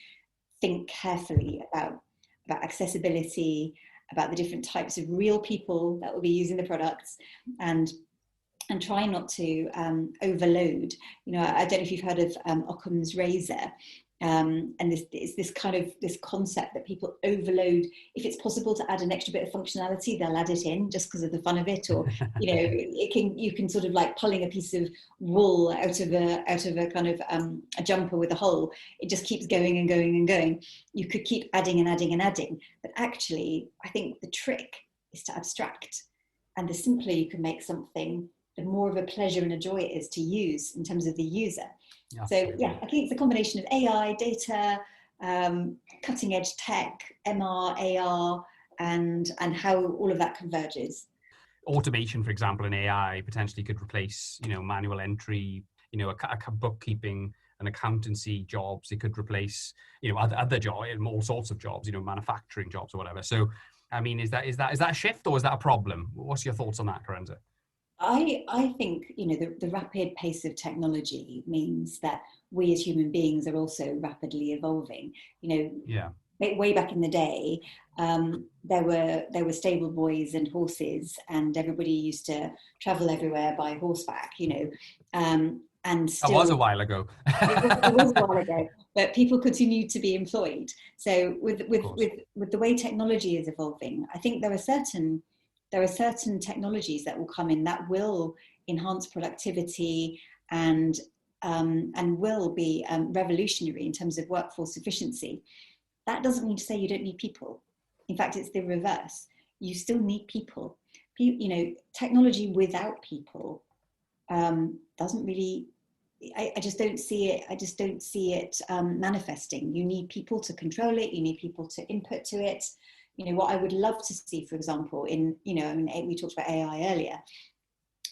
think carefully about accessibility, about the different types of real people that will be using the products, and try not to overload. You know, I don't know if you've heard of Occam's razor, and this kind of this concept that people overload. If it's possible to add an extra bit of functionality, they'll add it in just because of the fun of it. Or you know, you can sort of like pulling a piece of wool out of a kind of a jumper with a hole. It just keeps going and going and going. You could keep adding and adding and adding, but actually, I think the trick is to abstract, and the simpler you can make something, the more of a pleasure and a joy it is to use in terms of the user. So yeah, I think it's a combination of AI, data, cutting edge tech, MR, AR, and how all of that converges. Automation, for example, in AI potentially could replace, you know, manual entry, you know, a bookkeeping and accountancy jobs. It could replace, you know, other jobs, all sorts of jobs, you know, manufacturing jobs or whatever. So, I mean, is that a shift or is that a problem? What's your thoughts on that, Kerensa? I think, you know, the rapid pace of technology means that we as human beings are also rapidly evolving. You know, way back in the day, there were stable boys and horses, and everybody used to travel everywhere by horseback. You know, and still, that was a while ago. it was a while ago, but people continue to be employed. So with the way technology is evolving, I think there are certain technologies that will come in that will enhance productivity and will be revolutionary in terms of workforce efficiency. That doesn't mean to say you don't need people. In fact, it's the reverse. You still need people. You know, technology without people doesn't really. I just don't see it. I just don't see it manifesting. You need people to control it. You need people to input to it. What I would love to see, for example, we talked about AI earlier,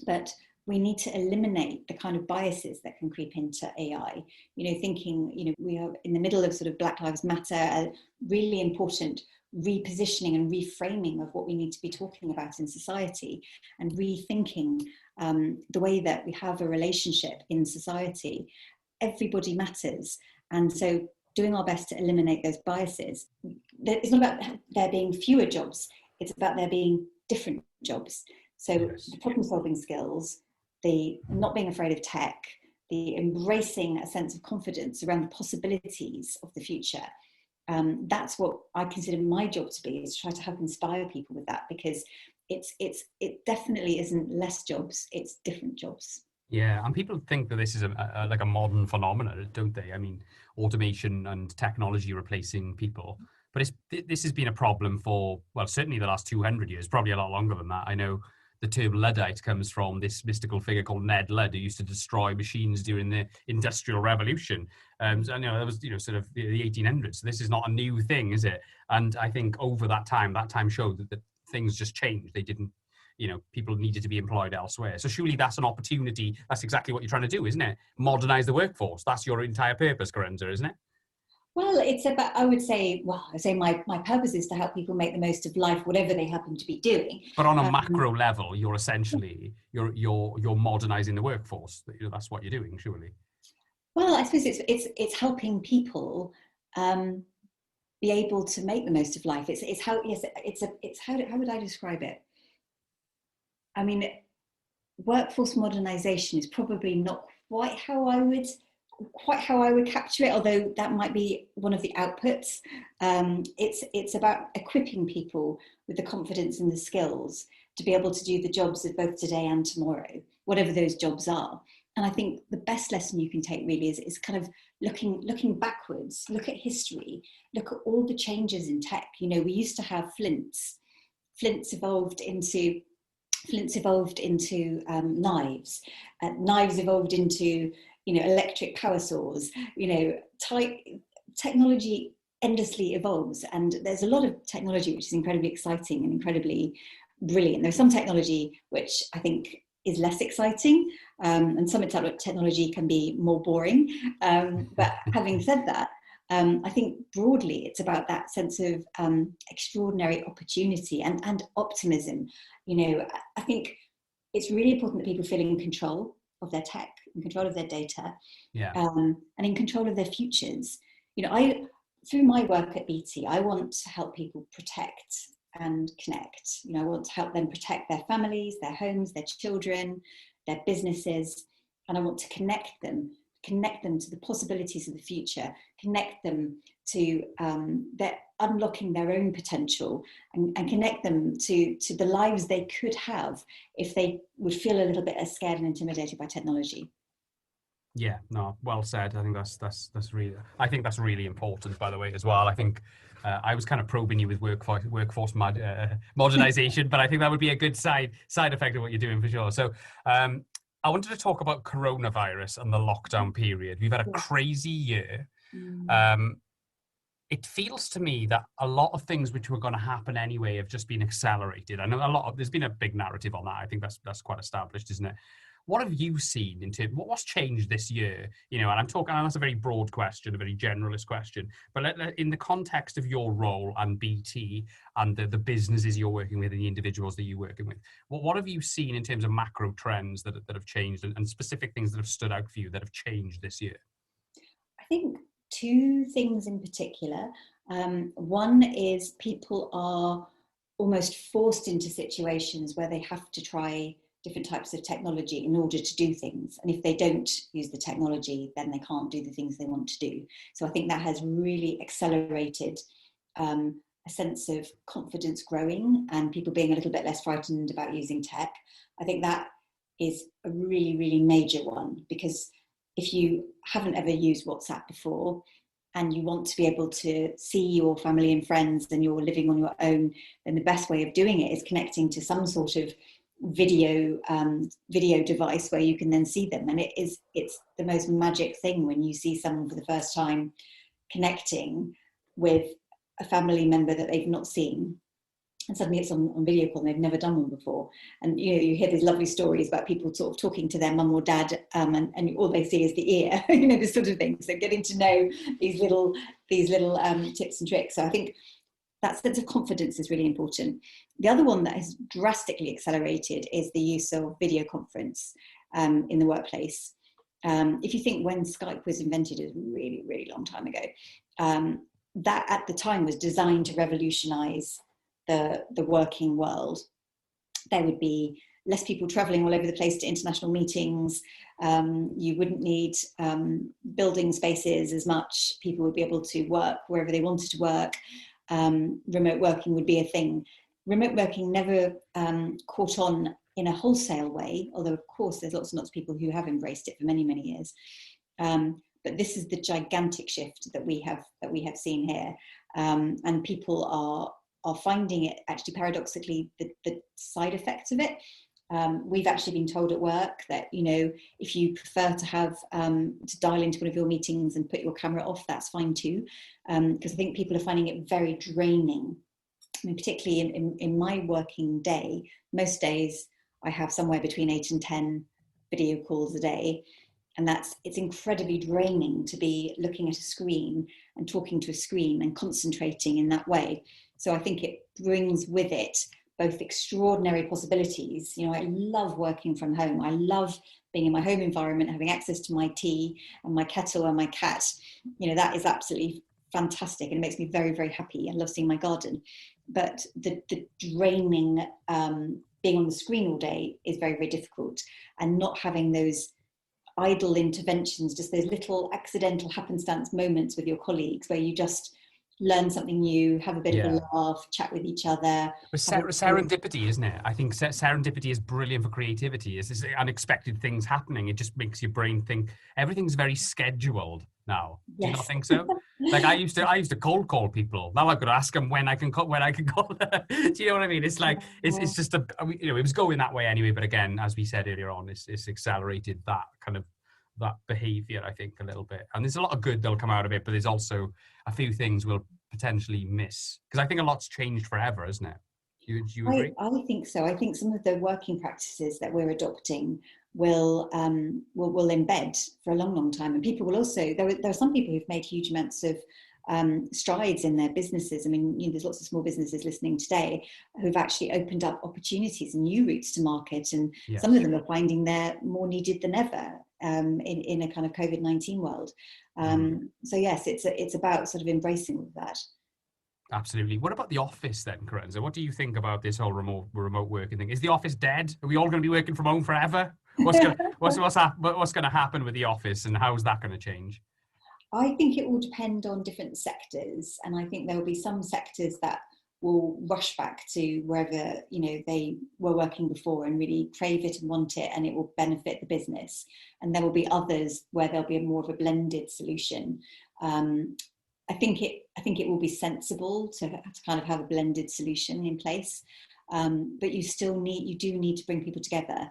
but we need to eliminate the kind of biases that can creep into AI. Thinking, we are in the middle of sort of Black Lives Matter, a really important repositioning and reframing of what we need to be talking about in society, and rethinking the way that we have a relationship in society. Everybody matters. And so doing our best to eliminate those biases. It's not about there being fewer jobs, it's about there being different jobs. So the problem solving skills, the not being afraid of tech, the embracing a sense of confidence around the possibilities of the future. That's what I consider my job to be, is to try to help inspire people with that, because it definitely isn't less jobs, it's different jobs. Yeah, and people think that this is like a modern phenomenon, don't they? I mean, automation and technology replacing people. But this has been a problem for, well, certainly the last 200 years, probably a lot longer than that. I know the term Luddite comes from this mystical figure called Ned Ludd, who used to destroy machines during the Industrial Revolution. And that was, sort of the 1800s. So this is not a new thing, is it? And I think over that time showed that things just changed. They didn't, people needed to be employed elsewhere. So surely that's an opportunity. That's exactly what you're trying to do, isn't it? Modernize the workforce. That's your entire purpose, Kerensa, isn't it? Well, it's about, I would say my purpose is to help people make the most of life, whatever they happen to be doing. But on a macro level, you're essentially, you're modernizing the workforce. That's what you're doing, surely. Well, I suppose it's helping people be able to make the most of life. How would I describe it? I mean, workforce modernization is probably not quite how I would capture it, although that might be one of the outputs. It's about equipping people with the confidence and the skills to be able to do the jobs of both today and tomorrow, whatever those jobs are. And I think the best lesson you can take really is kind of looking backwards, look at history, look at all the changes in tech. We used to have flints. Flints evolved into knives. Knives evolved into electric power saws. Technology endlessly evolves, and there's a lot of technology which is incredibly exciting and incredibly brilliant. There's some technology which I think is less exciting, and some technology can be more boring. But having said that, I think broadly it's about that sense of extraordinary opportunity and optimism. I think it's really important that people feel in control of their tech, in control of their data, and in control of their futures. Through my work at BT, I want to help people protect and connect. I want to help them protect their families, their homes, their children, their businesses, and I want to connect them to the possibilities of the future, connect them to their unlocking their own potential, and connect them to the lives they could have if they would feel a little bit as scared and intimidated by technology. Yeah, no, well said. I think that's really important, by the way, as well. I think I was kind of probing you with workforce modernization, but I think that would be a good side effect of what you're doing for sure. So I wanted to talk about coronavirus and the lockdown period. We've had a crazy year. It feels to me that a lot of things which were going to happen anyway have just been accelerated. I know there's been a big narrative on that. I think that's quite established, isn't it? What have you seen in terms? What's changed this year? And I'm talking. And that's a very broad question, a very generalist question. But in the context of your role and BT and the businesses you're working with and the individuals that you're working with, what have you seen in terms of macro trends that have changed and specific things that have stood out for you that have changed this year? I think two things in particular. One is people are almost forced into situations where they have to try different types of technology in order to do things. And if they don't use the technology, then they can't do the things they want to do. So I think that has really accelerated a sense of confidence growing and people being a little bit less frightened about using tech. I think that is a really, really major one, because if you haven't ever used WhatsApp before and you want to be able to see your family and friends and you're living on your own, then the best way of doing it is connecting to some sort of video device where you can then see them. And it's the most magic thing when you see someone for the first time connecting with a family member that they've not seen, and suddenly it's on video call and they've never done one before. And you hear these lovely stories about people sort of talking to their mum or dad, and all they see is the ear, this sort of thing. So getting to know these little tips and tricks. So I think that sense of confidence is really important. The other one that has drastically accelerated is the use of video conference in the workplace. If you think when Skype was invented, a really, really long time ago, that at the time was designed to revolutionize the working world. There would be less people traveling all over the place to international meetings. You wouldn't need building spaces as much. People would be able to work wherever they wanted to work. Remote working would be a thing. Remote working never caught on in a wholesale way, although of course there's lots and lots of people who have embraced it for many, many years. But this is the gigantic shift that we have seen here, and people are finding it actually paradoxically the side effects of it. We've actually been told at work that, if you prefer to have to dial into one of your meetings and put your camera off, that's fine too, because I think people are finding it very draining. I mean, particularly in my working day, most days I have somewhere between 8 and 10 video calls a day. And it's incredibly draining to be looking at a screen and talking to a screen and concentrating in that way. So I think it brings with it both extraordinary possibilities. I love working from home. I love being in my home environment, having access to my tea and my kettle and my cat. That is absolutely fantastic, and it makes me very, very happy. I love seeing my garden. But the draining being on the screen all day is very, very difficult, and not having those idle interventions, just those little accidental happenstance moments with your colleagues where you just learn something new, have a bit of a laugh, chat with each other. But serendipity, isn't it? I think serendipity is brilliant for creativity. It's this unexpected things happening. It just makes your brain think everything's very scheduled now. Do you not think so? Like I used to cold call people. Now I've got to ask them when I can call them. Do you know what I mean? It's like it's just it was going that way anyway. But again, as we said earlier on, it's accelerated that behavior, I think, a little bit. And there's a lot of good that'll come out of it, but there's also a few things we'll potentially miss, because I think a lot's changed forever, isn't it? Do you agree? I think so. I think some of the working practices that we're adopting will embed for a long, long time. And people will also, there are some people who've made huge amounts of strides in their businesses. I mean, there's lots of small businesses listening today who've actually opened up opportunities and new routes to market. And some of them are finding they're more needed than ever in a kind of COVID-19 world. So yes, it's about sort of embracing all of that. Absolutely. What about the office then, Kerensa? What do you think about this whole remote working thing? Is the office dead? Are we all going to be working from home forever? What's going to happen with the office, and how is that going to change? I think it will depend on different sectors, and I think there will be some sectors that will rush back to wherever they were working before and really crave it and want it, and it will benefit the business. And there will be others where there'll be more of a blended solution. I think it will be sensible to kind of have a blended solution in place, but you do need to bring people together.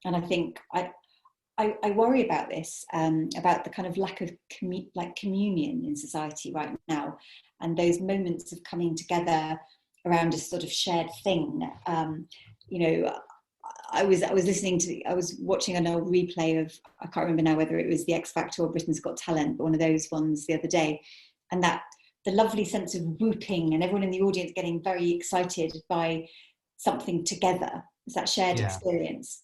And I think I worry about this, about the kind of lack of communion in society right now, and those moments of coming together around a sort of shared thing. I was watching an old replay of, I can't remember now whether it was The X Factor or Britain's Got Talent, but one of those ones the other day, and that the lovely sense of whooping and everyone in the audience getting very excited by something together. It's that shared experience.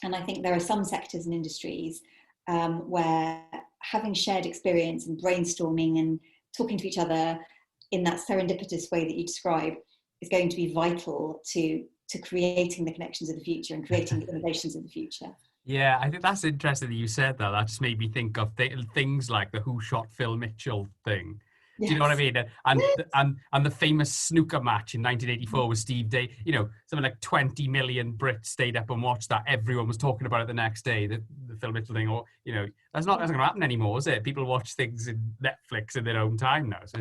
And I think there are some sectors and industries where having shared experience and brainstorming and talking to each other in that serendipitous way that you describe is going to be vital to creating the connections of the future and creating the innovations of the future. Yeah, I think that's interesting that you said that. That just made me think of things like the Who Shot Phil Mitchell thing. Yes. Do you know what I mean? And the famous snooker match in 1984 with Steve Day. Something like 20 million Brits stayed up and watched that. Everyone was talking about it the next day. The Phil Mitchell thing, or that's not going to happen anymore, is it? People watch things in Netflix in their own time now. So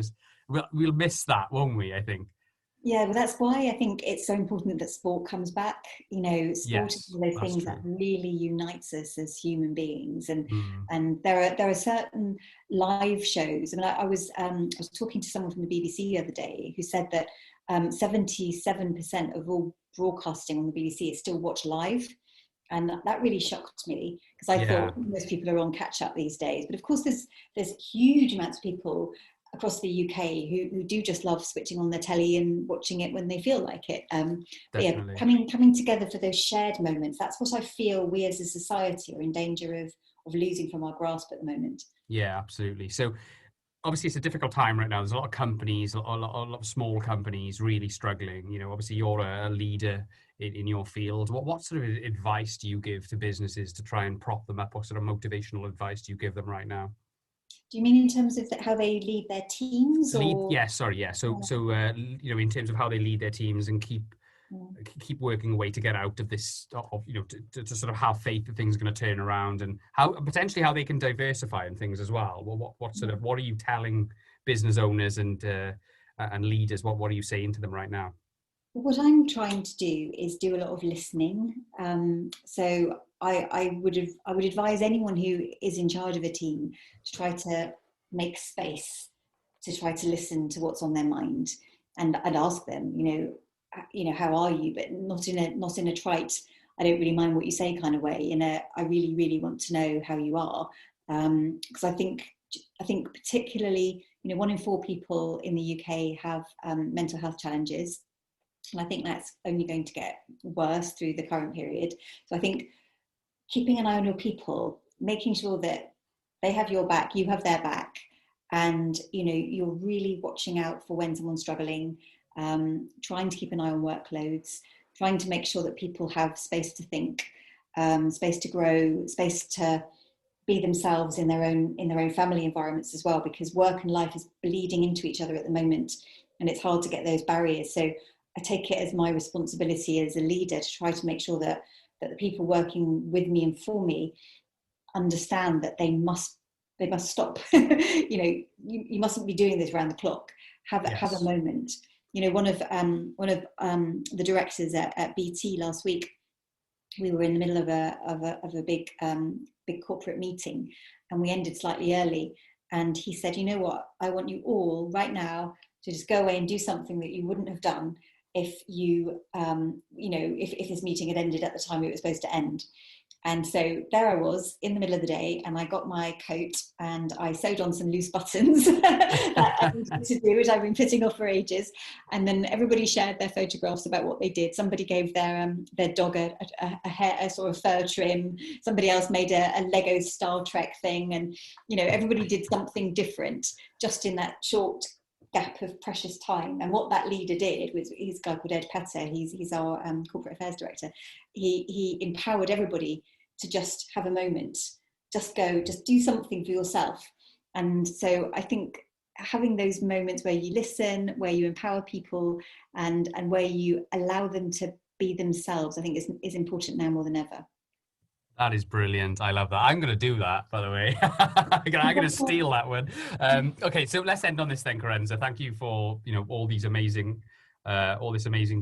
we'll miss that, won't we? I think. Yeah, well, that's why I think it's so important that sport comes back. You know, sport is Yes, one of those that's things that true. really unites us as human beings, and Mm. there are certain live shows. I mean, I was talking to someone from the BBC the other day who said that 77% of all broadcasting on the BBC is still watched live. And that really shocked me, because I Yeah, thought most people are on catch up these days. But of course, there's huge amounts of people across the UK who do just love switching on their telly and watching it when they feel like it. But yeah, definitely. coming together for those shared moments, that's what I feel we as a society are in danger of losing from our grasp at the moment. Yeah, absolutely. So obviously it's a difficult time right now. There's a lot of companies, a lot of small companies really struggling. You know, obviously you're a leader in your field. What sort of advice do you give to businesses to try and prop them up? What sort of motivational advice do you give them right now? Do you mean in terms of how they lead their teams, Lead, or? yeah, sorry, yeah. You know, in terms of how they lead their teams and keep working away to get out of this, of you know, to sort of have faith that things are going to turn around, and how potentially how they can diversify in things as well. What sort of, what are you telling business owners and leaders? What are you saying to them right now? What I'm trying to do is do a lot of listening. So I would advise anyone who is in charge of a team to try to make space to try to listen to what's on their mind, and I'd ask them, how are you, but not in a trite, I don't really mind what you say kind of way. In a, I really really want to know how you are, because I think particularly, 1 in 4 people in the UK have mental health challenges. And I think that's only going to get worse through the current period. So I think keeping an eye on your people, making sure that they have your back, you have their back, and you're really watching out for when someone's struggling, trying to keep an eye on workloads, trying to make sure that people have space to think, space to grow, space to be themselves in their own family environments as well, because work and life is bleeding into each other at the moment, and it's hard to get those barriers. So I take it as my responsibility as a leader to try to make sure that the people working with me and for me understand that they must stop. You mustn't be doing this around the clock. Have a Yes. moment. One of the directors at BT last week, we were in the middle of a big corporate meeting, and we ended slightly early. And he said, "You know what? I want you all right now to just go away and do something that you wouldn't have done if if this meeting had ended at the time it was supposed to end." And so there I was in the middle of the day, and I got my coat and I sewed on some loose buttons that I needed to do, which I've been putting off for ages. And then everybody shared their photographs about what they did. Somebody gave their dog a sort of fur trim. Somebody else made a Lego Star Trek thing, and everybody did something different just in that short gap of precious time. And what that leader did was, he's a guy called Ed Petter, he's our corporate affairs director. He empowered everybody to just have a moment, just do something for yourself. And so I think having those moments where you listen, where you empower people, and where you allow them to be themselves, I think is important now more than ever. That is brilliant. I love that. I'm going to do that, by the way. I'm going to steal that one. Okay, so let's end on this then, Kerensa. Thank you for all this amazing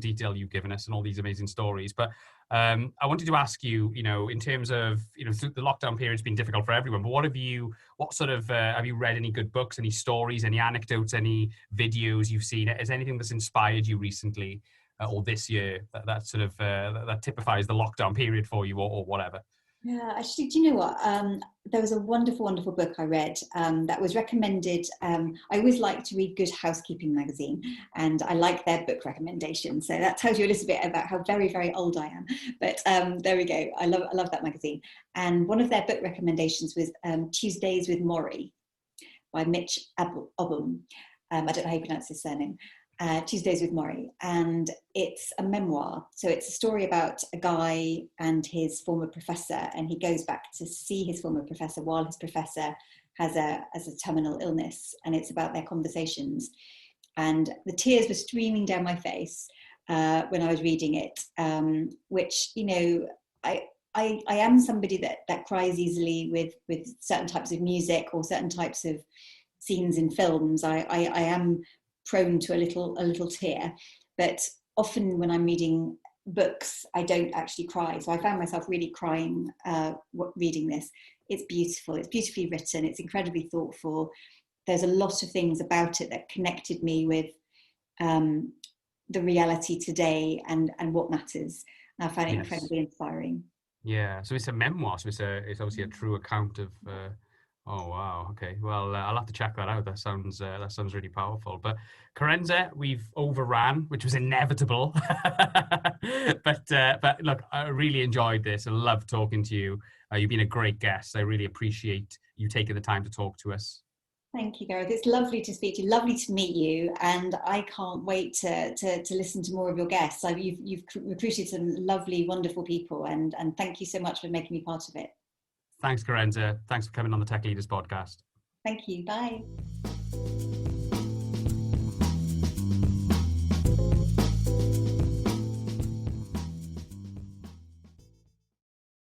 detail you've given us and all these amazing stories. But I wanted to ask you, in terms of the lockdown period's been difficult for everyone. But have you read any good books, any stories, any anecdotes, any videos you've seen? Is anything that's inspired you recently or this year that typifies the lockdown period for you, or whatever? Yeah, actually, do you know what? There was a wonderful, wonderful book I read that was recommended. I always like to read Good Housekeeping magazine, and I like their book recommendations. So that tells you a little bit about how very, very old I am. But there we go. I love that magazine. And one of their book recommendations was Tuesdays with Maury by Mitch Obum. I don't know how you pronounce his surname. Tuesdays with Maury, and it's a memoir. So it's a story about a guy and his former professor, and he goes back to see his former professor while his professor has a terminal illness, and it's about their conversations. And the tears were streaming down my face when I was reading it, which I am somebody that cries easily with certain types of music or certain types of scenes in films. I am prone to a little tear, but often when I'm reading books, I don't actually cry. So I found myself really crying reading this. It's beautiful. It's beautifully written. It's incredibly thoughtful. There's a lot of things about it that connected me with the reality today and what matters. I find it incredibly inspiring. Yeah, so it's a memoir. So it's obviously a true account of. Oh wow. Okay. Well, I'll have to check that out. That sounds really powerful. But Kerensa, we've overran, which was inevitable. but look, I really enjoyed this. I love talking to you. You've been a great guest. I really appreciate you taking the time to talk to us. Thank you, Gareth. It's lovely to speak to you, lovely to meet you, and I can't wait to listen to more of your guests. You've recruited some lovely, wonderful people, and thank you so much for making me part of it. Thanks, Kerensa. Thanks for coming on the Tech Leaders podcast. Thank you. Bye.